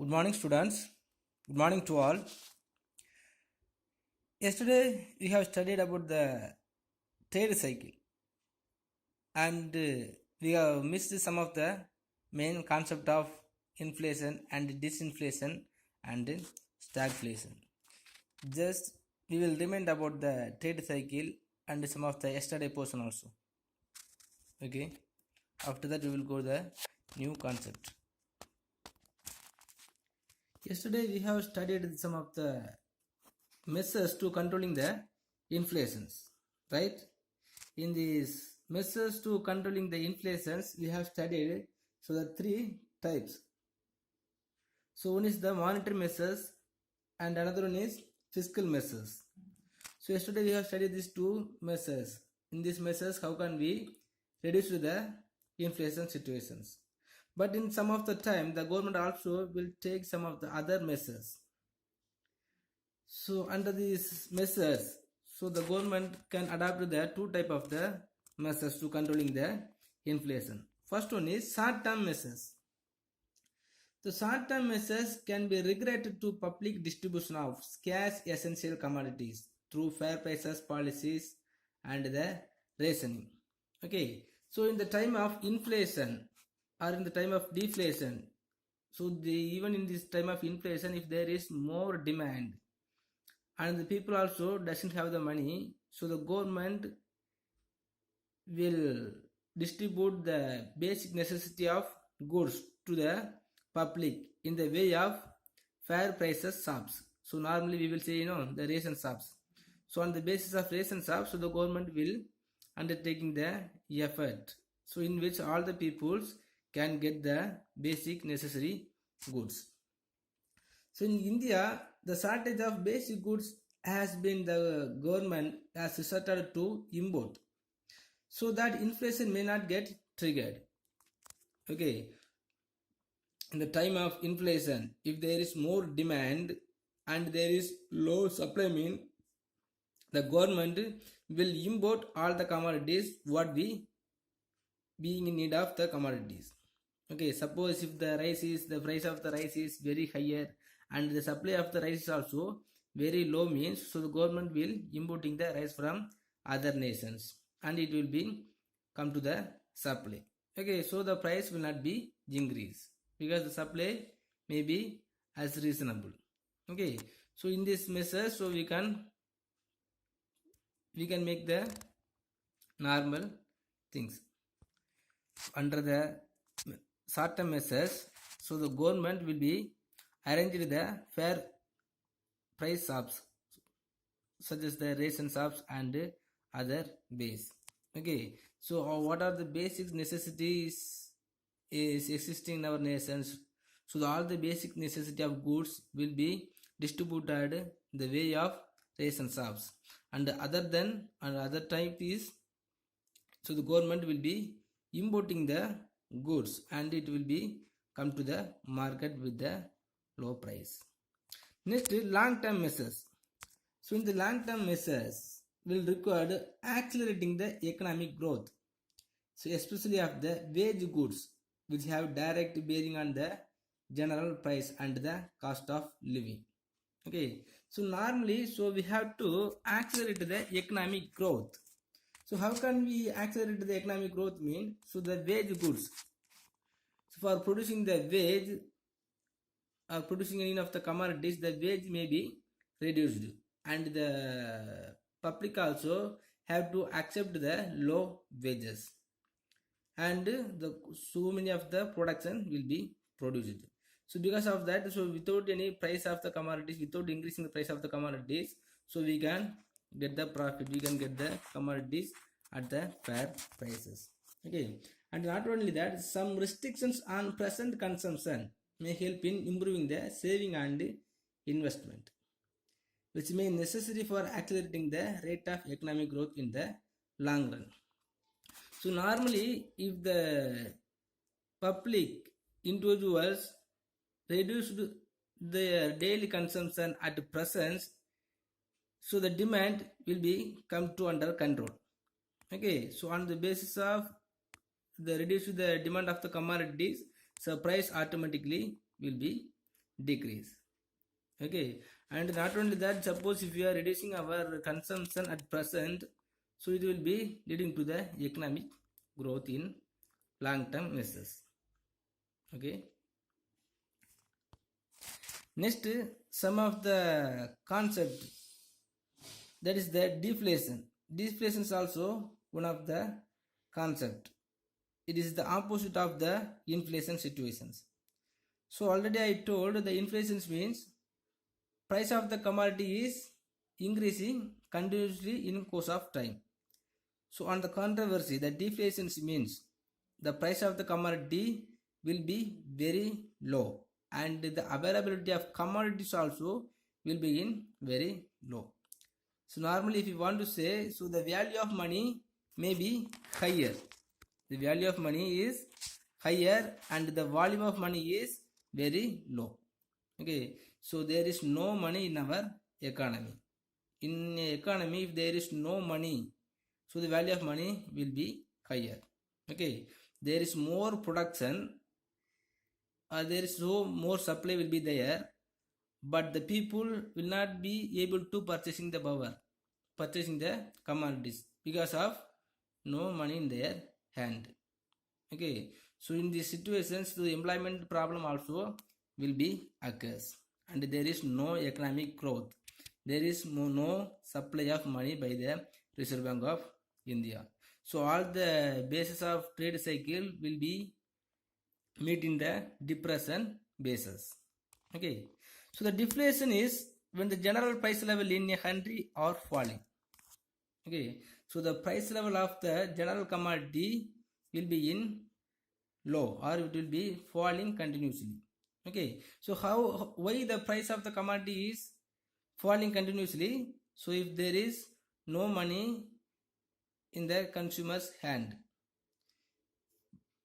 Good morning, students. Good morning to all. Yesterday we have studied about the trade cycle and we have missed some of the main concept of inflation and disinflation and stagflation. Just we will remind about the trade cycle and some of the yesterday portion also. Okay. After that we will go the new concept. Yesterday we have studied some of the measures to controlling the inflations, right? In these measures to controlling the inflations, we have studied so the three types. So one is the monetary measures and another one is fiscal measures. So yesterday we have studied these two measures. In these measures, how can we reduce the inflation situations? But in some of the time, the government also will take some of the other measures. So under these measures, so the government can adapt to the two type of the measures to controlling the inflation. First one is short-term measures. The short-term measures can be regulated to public distribution of scarce essential commodities through fair prices policies and the rationing. Okay, so in the time of inflation or in the time of deflation, so even in this time of inflation, if there is more demand and the people also doesn't have the money, so the government will distribute the basic necessity of goods to the public in the way of fair prices shops. So normally we will say the ration shops. So on the basis of ration shops, so the government will undertaking the effort, so in which all the peoples can get the basic necessary goods. So in India, the shortage of basic goods has been the government has resorted to import, so that inflation may not get triggered. Okay, in the time of inflation, if there is more demand and there is low supply, mean the government will import all the commodities what we being in need of the commodities. Okay, suppose if the price of the rice is very higher and the supply of the rice is also very low, means so the government will importing the rice from other nations and it will be come to the supply. Okay, so the price will not be increased because the supply may be as reasonable. Okay, so in this measure, so we can make the normal things under the short-term measures. So the government will be arranged the fair price shops such as the ration shops and other base. Okay, so what are the basic necessities is existing in our nations? So all the basic necessity of goods will be distributed the way of ration shops, and other type is, so the government will be importing the goods and it will be come to the market with the low price. Next, long-term measures. So in the long-term measures will require accelerating the economic growth, so especially of the wage goods which have direct bearing on the general price and the cost of living. Okay, so normally, so we have to accelerate the economic growth. So how can we accelerate the economic growth? Mean, so the wage goods, so for producing the wage or producing any of the commodities, the wage may be reduced and the public also have to accept the low wages and so many of the production will be produced. So because of that, so without any price of the commodities, without increasing the price of the commodities, so we can get the profit, we can get the commodities at the fair prices. Okay, and not only that, some restrictions on present consumption may help in improving the saving and investment, which may be necessary for accelerating the rate of economic growth in the long run. So normally, if the public individuals reduced their daily consumption at present, so the demand will be come to under control. Okay, so on the basis of the reduce the demand of the commodities, so price automatically will be decrease. Okay, and not only that, suppose if we are reducing our consumption at present, so it will be leading to the economic growth in long term measures. Okay, next, some of the concept, that is the deflation. Deflation is also one of the concept. It is the opposite of the inflation situations. So already I told the inflation means price of the commodity is increasing continuously in course of time. So on the controversy, the deflation means the price of the commodity will be very low and the availability of commodities also will be in very low. So normally if you want to say, so the value of money may be higher. The value of money is higher and the volume of money is very low. Okay, so there is no money in our economy. In economy, if there is no money, so the value of money will be higher. Okay, there is more production or there is no more supply will be there, but the people will not be able to purchasing the commodities because of no money in their hand. Okay, so in these situations, the employment problem also will be occurs and there is no economic growth. There is no supply of money by the Reserve Bank of India. So all the basis of trade cycle will be meet in the depression basis. Okay, so the deflation is when the general price level in a country are falling. Okay, so the price level of the general commodity will be in low or it will be falling continuously. Okay, so why the price of the commodity is falling continuously? So if there is no money in the consumer's hand,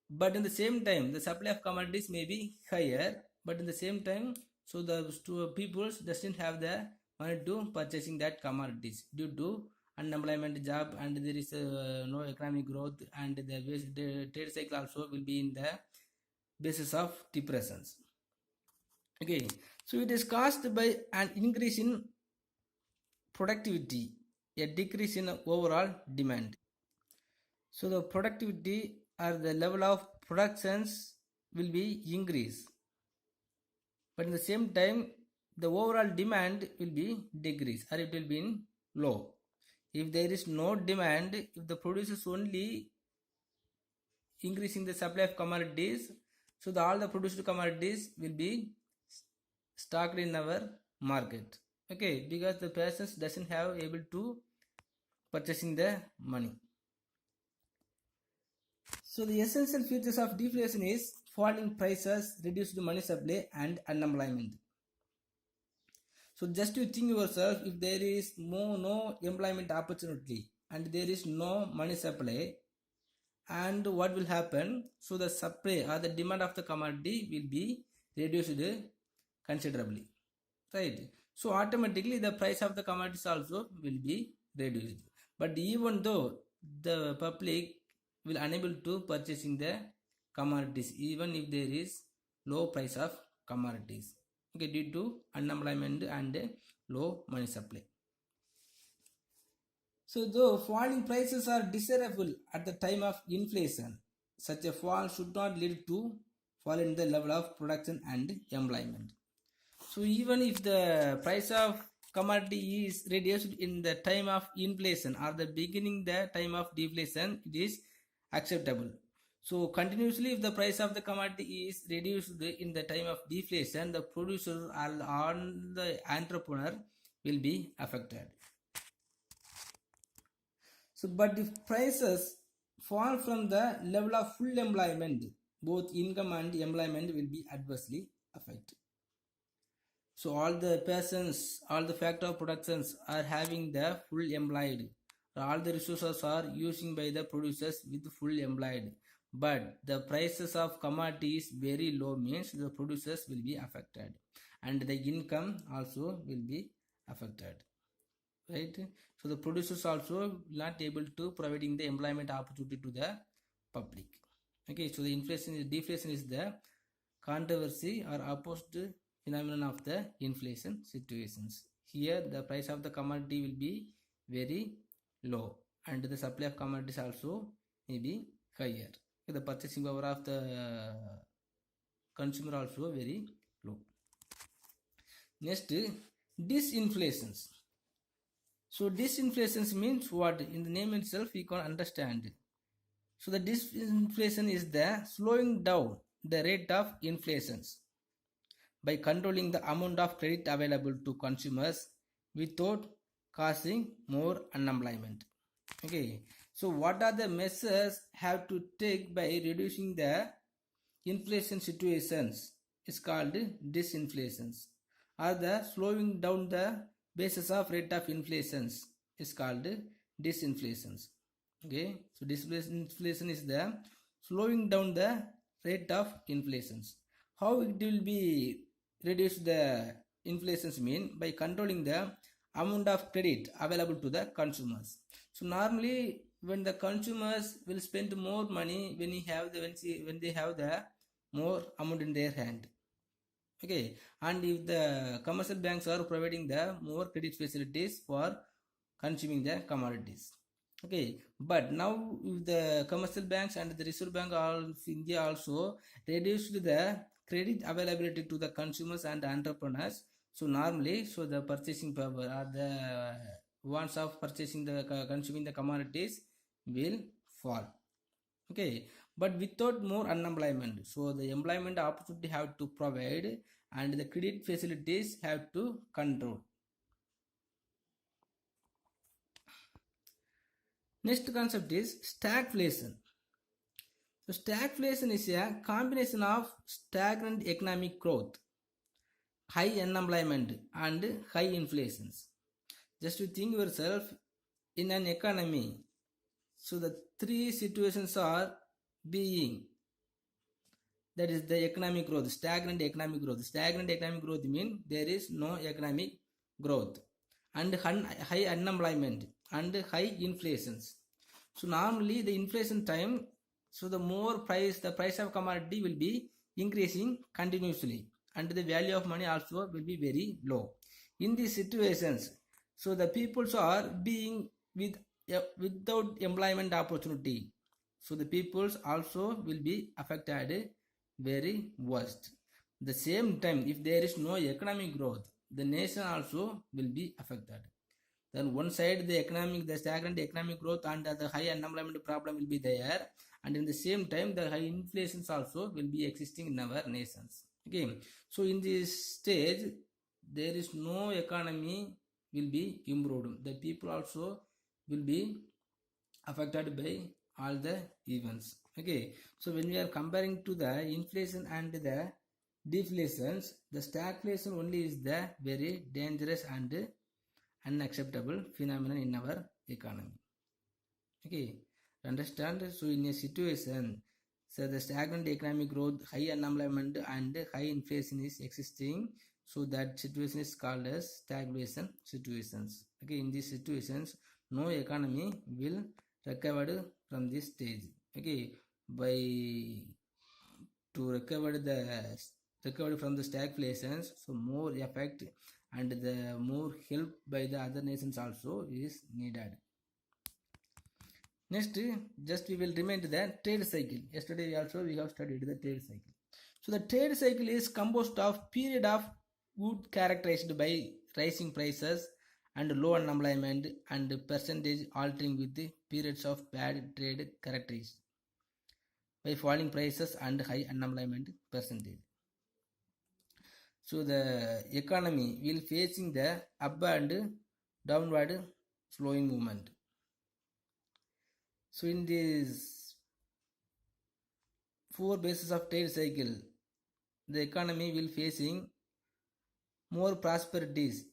but in the same time the supply of commodities may be higher, but in the same time, so the people doesn't have the money to purchasing that commodities due to unemployment job and there is no economic growth and the trade cycle also will be in the basis of depressions. Okay, so it is caused by an increase in productivity, a decrease in overall demand. So the productivity or the level of productions will be increased, but in the same time the overall demand will be decreased or it will be in low. If there is no demand, if the producers only increasing the supply of commodities, so all the produced commodities will be stocked in our market. Okay, because the persons doesn't have able to purchasing the money. So the essential features of deflation is falling prices, reduced money supply and unemployment. So just to think yourself, if there is no employment opportunity and there is no money supply, and what will happen? So the supply or the demand of the commodity will be reduced considerably, right? So automatically the price of the commodities also will be reduced. But even though the public will unable to purchasing the commodities, even if there is low price of commodities, okay, due to unemployment and low money supply. So though falling prices are desirable at the time of inflation, such a fall should not lead to fall in the level of production and employment. So even if the price of commodity is reduced in the time of inflation or the beginning the time of deflation, it is acceptable. So continuously if the price of the commodity is reduced in the time of deflation, the producers or the entrepreneur will be affected. So but if prices fall from the level of full employment, both income and employment will be adversely affected. So all the persons, all the factor of productions are having the full employed. All the resources are using by the producers with full employed. But the prices of commodity is very low means the producers will be affected. And the income also will be affected. Right? So the producers also not able to providing the employment opportunity to the public. Okay, so the deflation is the controversy or opposed phenomenon of the inflation situations. Here the price of the commodity will be very low and the supply of commodities also may be higher. The purchasing power of the consumer also very low. Next, disinflations. So disinflations means what? In the name itself we can understand. So the disinflation is the slowing down the rate of inflations by controlling the amount of credit available to consumers without causing more unemployment. Okay, so what are the measures have to take by reducing the inflation situations is called disinflations, or the slowing down the basis of rate of inflations is called disinflations. Okay, so disinflation is the slowing down the rate of inflations. How it will be reduce the inflations mean by controlling the amount of credit available to the consumers. So normally when the consumers will spend more money when they have the more amount in their hand. Okay, and if the commercial banks are providing the more credit facilities for consuming the commodities. Okay, but now if the commercial banks and the Reserve Bank of India also reduced the credit availability to the consumers and entrepreneurs. So normally, so the purchasing power or the wants of purchasing the consuming the commodities will fall. Okay, but without more unemployment. So the employment opportunity have to provide and the credit facilities have to control. Next concept is stagflation. So stagflation is a combination of stagnant economic growth, high unemployment and high inflations. Just to think yourself in an economy. So the three situations are being, that is the economic growth, stagnant economic growth. Stagnant economic growth means there is no economic growth, and high unemployment and high inflations. So normally the inflation time, so the price of commodity will be increasing continuously and the value of money also will be very low. In these situations, so the peoples are being without employment opportunity. So the peoples also will be affected very worst. The same time, if there is no economic growth, the nation also will be affected. Then one side the stagnant economic growth and the high unemployment problem will be there, and in the same time the high inflations also will be existing in our nations. Okay, so in this stage there is no economy will be improved. The people also will be affected by all the events. Okay, so when we are comparing to the inflation and the deflations, the stagflation only is the very dangerous and unacceptable phenomenon in our economy. Okay, understand? So in a situation, so the stagnant economic growth, high unemployment and high inflation is existing, so that situation is called as stagflation situations. Okay, in these situations no economy will recover from this stage. Okay, by to recover from the stagflations, so more effect and the more help by the other nations also is needed. Next, just we will remind the trade cycle. Yesterday we have studied the trade cycle. So the trade cycle is composed of period of good characterized by rising prices and low unemployment and percentage altering with the periods of bad trade characterized by falling prices and high unemployment percentage. So the economy will facing the up and downward slowing movement. So in these four bases of trade cycle, the economy will facing more prosperities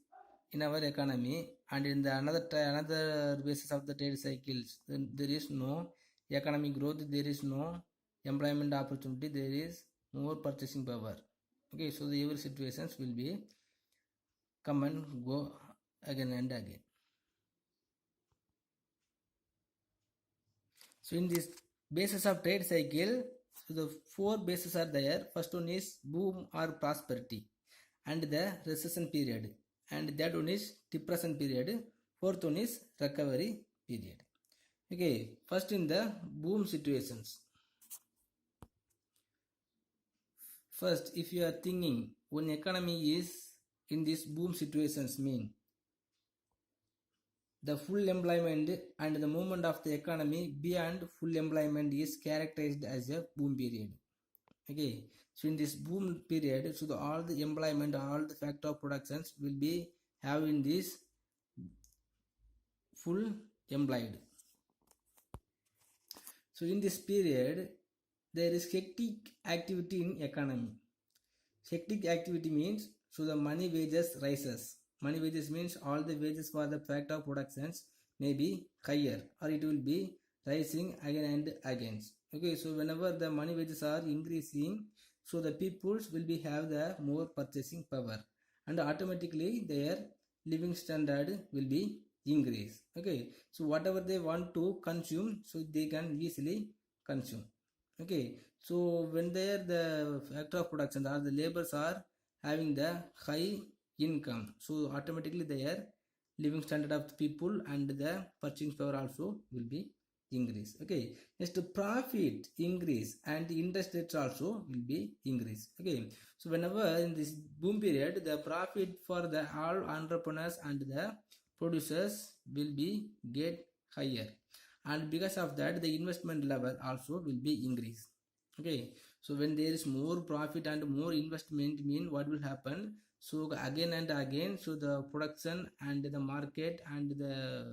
in our economy, and in the another basis of the trade cycles, there is no economic growth, there is no employment opportunity, there is more purchasing power. Okay, so the every situations will be come and go again and again. So in this basis of trade cycle, so the four bases are there. First one is boom or prosperity, and the recession period, and that one is depression period. Fourth one is recovery period. Okay, first in the boom situations. First, if you are thinking when economy is in these boom situations mean the full employment and the movement of the economy beyond full employment is characterized as a boom period. Okay, so in this boom period, so all the employment, all the factor of productions will be having this full employed. So in this period, there is hectic activity in economy. Hectic activity means so the money wages rises. Money wages means all the wages for the factor of productions may be higher or it will be rising again and again. Okay, so whenever the money wages are increasing, so the peoples will be have the more purchasing power and automatically their living standard will be increase. Okay, so whatever they want to consume, so they can easily consume. Okay, so when there the factor of production or the laborers are having the high income, so automatically their living standard of the people and the purchasing power also will be increase. Okay, next profit increase and the interest rates also will be increase. Okay, so whenever in this boom period the profit for the all entrepreneurs and the producers will be get higher, and because of that the investment level also will be increased. Okay, so when there is more profit and more investment mean what will happen, so again and again, so the production and the market and the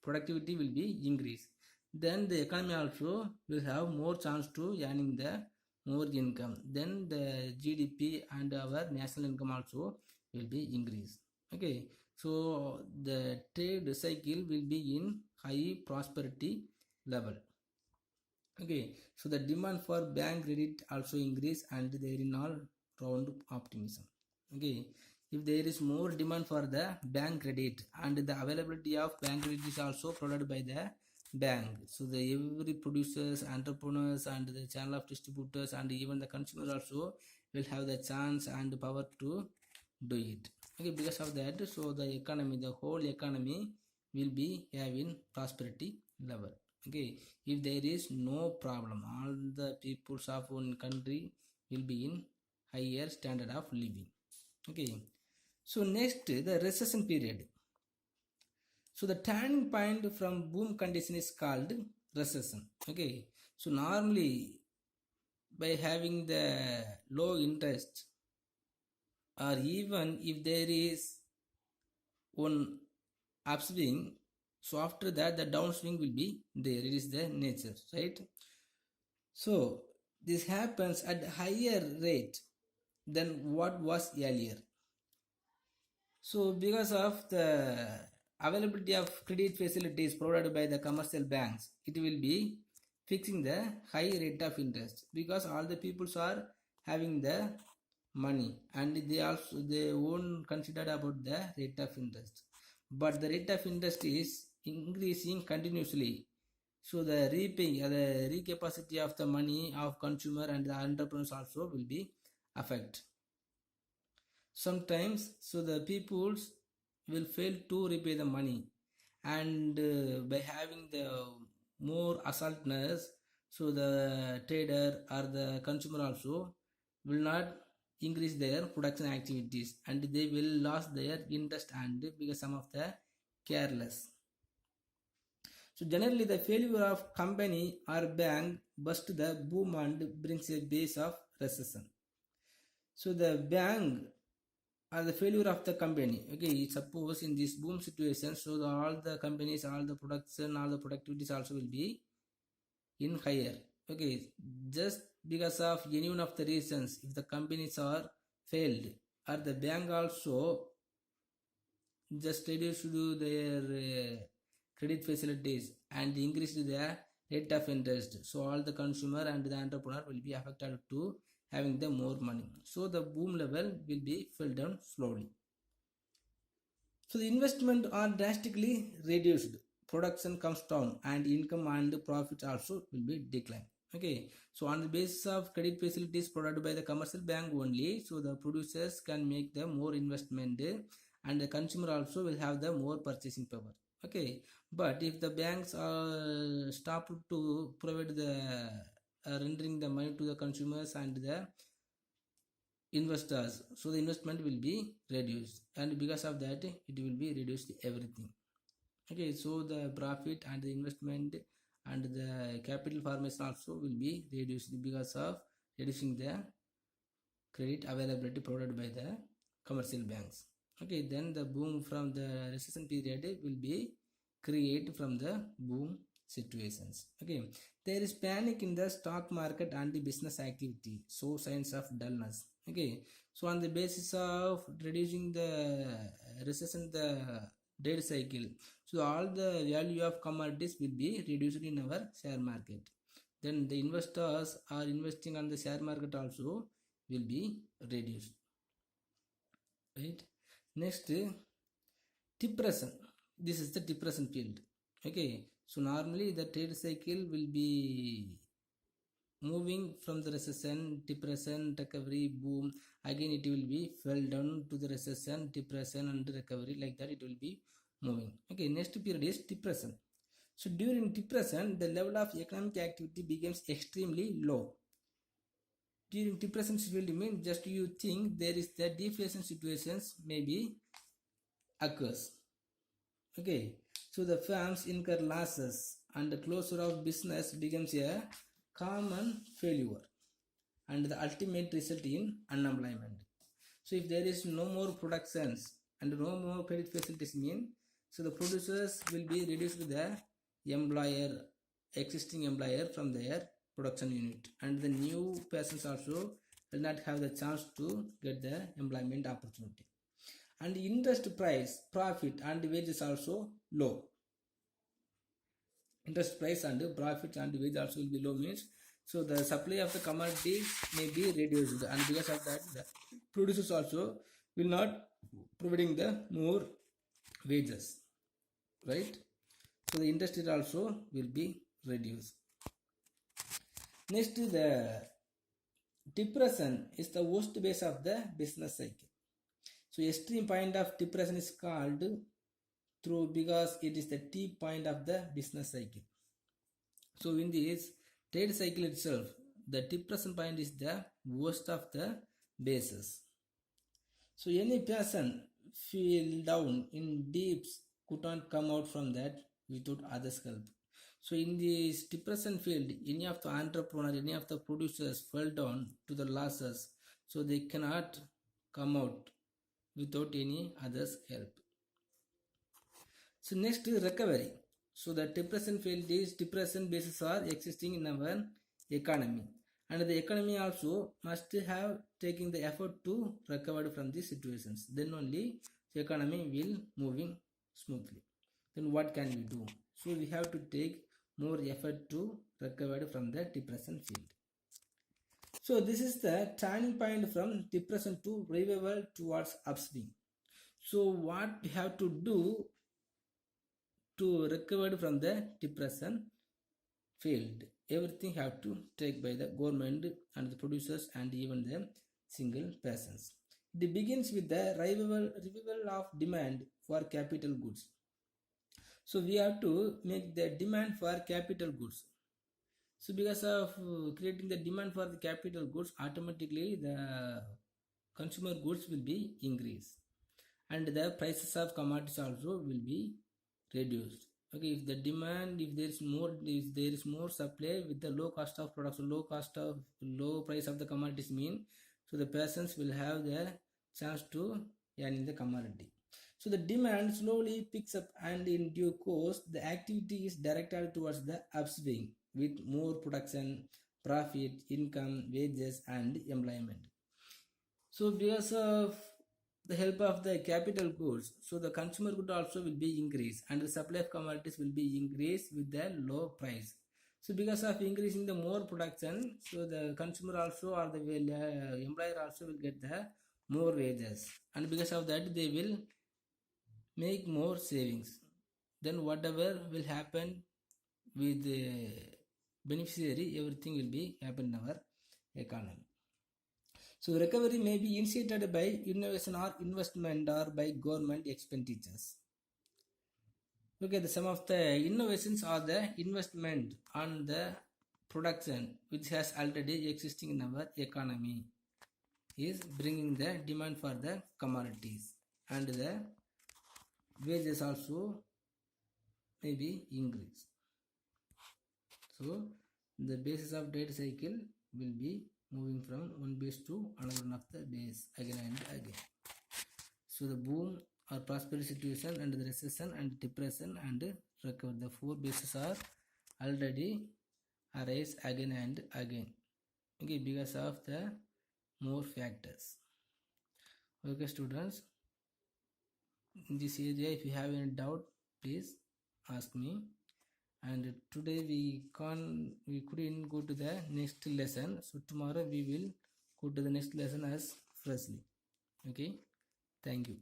productivity will be increased, then the economy also will have more chance to earning the more income, then the GDP and our national income also will be increased. Okay, so the trade cycle will be in high prosperity level. Okay, so the demand for bank credit also increase and there in all round optimism. Okay, if there is more demand for the bank credit and the availability of bank credit is also provided by the bank, so the every producers, entrepreneurs and the channel of distributors and even the consumers also will have the chance and power to do it. Okay, because of that, so the economy, the whole economy will be having prosperity level. Okay, if there is no problem, all the peoples of one country will be in higher standard of living. Okay, so next the recession period. So the turning point from boom condition is called recession. Okay, so normally by having the low interest or even if there is one upswing, so after that the downswing will be there. It is the nature, right? So this happens at a higher rate than what was earlier. So because of the availability of credit facilities provided by the commercial banks, it will be fixing the high rate of interest because all the peoples are having the money and they won't consider about the rate of interest, but the rate of interest is increasing continuously, so the repaying the recapacity of the money of consumer and the entrepreneurs also will be affected sometimes, so the peoples will fail to repay the money, and by having the more assaultness, so the trader or the consumer also will not increase their production activities and they will lose their interest and because some of the careless. So generally the failure of company or bank burst the boom and brings a base of recession. So the bank or the failure of the company, okay, suppose in this boom situation, so all the companies, all the production, all the productivities also will be in higher. Okay, just because of any one of the reasons, if the companies are failed or the bank also just reduce to their credit facilities and increase the rate of interest, so all the consumer and the entrepreneur will be affected to having the more money, so the boom level will be fell down slowly. So the investment are drastically reduced, production comes down and income and profit also will be declined. Okay, so on the basis of credit facilities provided by the commercial bank only, so the producers can make the more investment and the consumer also will have the more purchasing power. Okay, but if the banks are stopped to provide the rendering the money to the consumers and the investors, so the investment will be reduced, and because of that it will be reduced everything. Okay, so the profit and the investment and the capital formation also will be reduced because of reducing the credit availability provided by the commercial banks. Okay, then the boom from the recession period will be created from the boom situations. Okay, there is panic in the stock market and the business activity, so signs of dullness. Okay, so on the basis of reducing the recession, the dead cycle, so all the value of commodities will be reduced in our share market. Then the investors are investing on the share market also will be reduced, right? Next, depression. This is the depression field. Okay, so normally the trade cycle will be moving from the recession, depression, recovery, boom, again it will be fell down to the recession, depression and recovery, like that it will be moving. Okay, next period is depression. So during depression, the level of economic activity becomes extremely low. During depression field means just you think there is the deflation situations maybe occurs. Okay, so the firms incur losses and the closure of business becomes a common failure and the ultimate result in unemployment. So if there is no more productions and no more credit facilities mean, so the producers will be reduced to the employer, existing employer from their production unit, and the new persons also will not have the chance to get the employment opportunity, and the interest price, profit and wages also low. Interest price and profit and wage also will be low means, so the supply of the commodities may be reduced, and because of that the producers also will not providing the more wages, right? So the industry also will be reduced. Next, the depression is the worst phase of the business cycle. So extreme point of depression is called through because it is the deep point of the business cycle. So in this trade cycle itself, the depression point is the worst of the bases. So any person feel down in deeps could not come out from that without others' help. So in this depression field, any of the entrepreneur, any of the producers fell down to the losses, so they cannot come out without any others' help. So next, recovery. So the depression field is depression bases are existing in our economy, and the economy also must have taken the effort to recover from these situations. Then only the economy will moving smoothly. Then what can we do? So we have to take more effort to recover from the depression field. So this is the turning point from depression to revival towards upswing. So what we have to do to recover from the depression field? Everything have to take by the government and the producers and even the single persons. It begins with the revival of demand for capital goods. So we have to make the demand for capital goods. So because of creating the demand for the capital goods, automatically the consumer goods will be increased, and the prices of commodities also will be reduced. Okay, if the demand, if there is more supply with the low cost of production, low price of the commodities mean, so the persons will have the chance to earn in the commodity. So the demand slowly picks up, and in due course the activity is directed towards the upswing with more production, profit, income, wages and employment. So because of the help of the capital goods, so the consumer good also will be increased, and the supply of commodities will be increased with the low price. So because of increasing the more production, so the consumer also or the employer also will get the more wages, and because of that they will make more savings. Then whatever will happen with beneficiary, everything will be happen in our economy. So recovery may be initiated by innovation or investment or by government expenditures. Okay, some of the innovations are the investment on the production which has already existing in our economy is bringing the demand for the commodities, and the wages also may be increased. So the basis of data cycle will be moving from one base to another one of the base again and again. So the boom or prosperity situation and the recession and depression and recovery, the four bases are already arise again and again. Okay, because of the more factors. Okay students, in this area if you have any doubt please ask me. And today we couldn't go to the next lesson, so tomorrow we will go to the next lesson as freshly. Okay, thank you.